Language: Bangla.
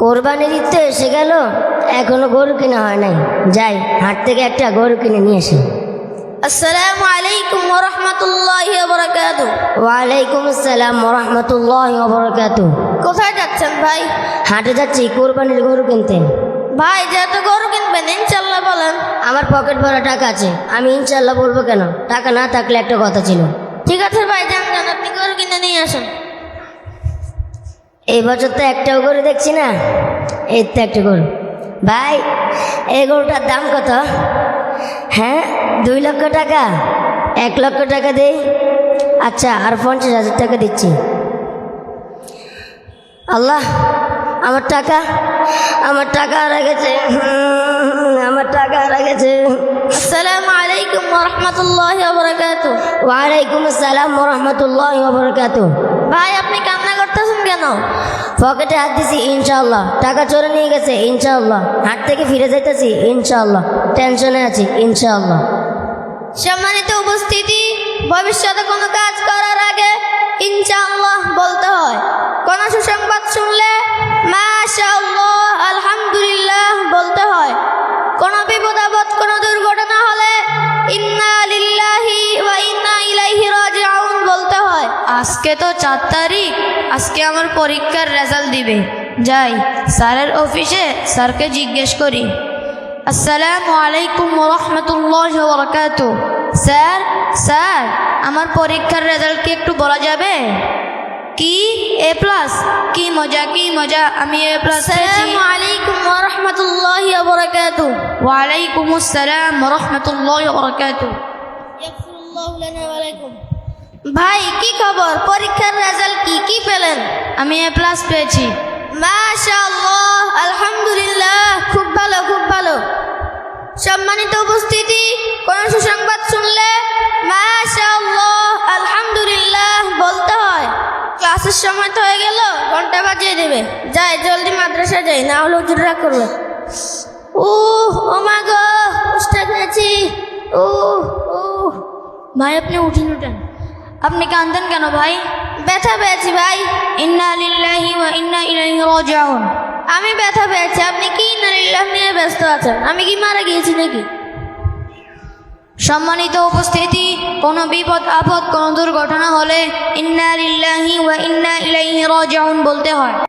কোরবানির ঈদ তো এসে গেল, এখনো গরু কিনা হয় নাই। যাই হাট থেকে একটা গরু কিনে নিয়ে আসি। আসসালামু আলাইকুম ওয়া রাহমাতুল্লাহি ওয়া বারাকাতুহু। ওয়ালাইকুম আসসালাম ওয়া রাহমাতুল্লাহি ওয়া বারাকাতুহু। কোথায় যাচ্ছেন ভাই? হাটে যাচ্ছি কোরবানির গরু কিনতে। ভাই যেহেতু গরু কিনবেন ইনশাল্লাহ বলেন। আমার পকেট ভরা টাকা আছে, আমি ইনশাল্লাহ বলবো কেন? টাকা না থাকলে একটা কথা ছিল। ঠিক আছে ভাই, যান যান, আপনি গরু কিনে নিয়ে আসেন। এই বছর তো একটাও গরু দেখছি না, এই তো একটা গরু। ভাই এই গরুটার দাম কত? হ্যাঁ 2 লক্ষ টাকা। 1 লক্ষ টাকা দেই। আচ্ছা আর 50,000 টাকা দিচ্ছি। আল্লাহ আমার টাকা হারা গেছে, আমার টাকা হারা গেছে। আসসালামু আলাইকুম ওয়া রাহমাতুল্লাহি ওয়া বারাকাতুহু। ওয়ালাইকুম আসসালাম ওয়া রাহমাতুল্লাহি ওয়া বারাকাতুহু। ভাই আপনি কান্না করতেছেন কেন? পকেটে হাত দিছি ইনশাআল্লাহ, টাকা চোরে নিয়ে গেছে ইনশাআল্লাহ, হাট থেকে ফিরে যাইতেছি ইনশাআল্লাহ, টেনশনে আছি ইনশাআল্লাহ। সম্মানিত উপস্থিতি, ভবিষ্যতে কোনো কাজ করার আগে ইনশাআল্লাহ বলতে হয়। কোন সুসংবাদ শুনলে মাশাআল্লাহ আলহামদুলিল্লাহ বলতে হয়। কোন বিপদ আপদ কোন দুর্ঘটনা হলে ইন্না লিল্লাহি ওয়া ইন্না ইলাইহি রাজিউন বলতে হয়। আজকে তো 4 তারিখ, আজকে আমার পরীক্ষার রেজাল্ট দিবে। যাই স্যারের অফিসে স্যারকে জিজ্ঞেস করি। আসসালামু আলাইকুম ওয়া রাহমাতুল্লাহি ওয়া বারাকাতুহু। স্যার আমার পরীক্ষার রেজাল্ট কি একটু বলা যাবে? কি A+? কি মজা, আমি A+ পেয়েছি। আসসালামু আলাইকুম ওয়া রাহমাতুল্লাহি ওয়া বারাকাতুহু। ওয়া আলাইকুম আসসালাম ওয়া রাহমাতুল্লাহি ওয়া বারাকাতুহু। ইয়াগফিরুল্লাহু লানা ওয়া লাকুম। ভাই কি খবর? পরীক্ষার রেজাল্ট কি পেলেন? আমি A+ পেয়েছি। মাশাআল্লাহ আলহামদুলিল্লাহ, খুব ভালো খুব ভালো। সম্মানিত উপস্থিতি, কোন সুসংবাদ শুনলে মাশাআল্লাহ আলহামদুলিল্লাহ বলতে হয়। ক্লাসের সময় তো হয়ে গেল, ঘন্টা বাজিয়ে দেবে। যাই জলদি মাদ্রাসা যাই, না হলে হুজুররা করবে। ও মা গো, কষ্ট পেয়েছি। ভাই আপনি উঠেন। আপনি কাঁদতেন কেন ভাই? ব্যথা পেয়েছি ভাই। ইন্না লিল্লাহি ওয়া ইন্না ইলাইহি রাজিউন। আমি ব্যথা পেয়েছি, আপনি কি ইন্না লিল্লাহি নিয়ে ব্যস্ত আছেন? আমি কি মারা গিয়েছি নাকি? সম্মানিত উপস্থিতি, কোনো বিপদ আপদ কোনো দুর্ঘটনা হলে ইন্না লিল্লাহি ওয়া ইন্না ইলাইহি রাজিউন বলতে হয়।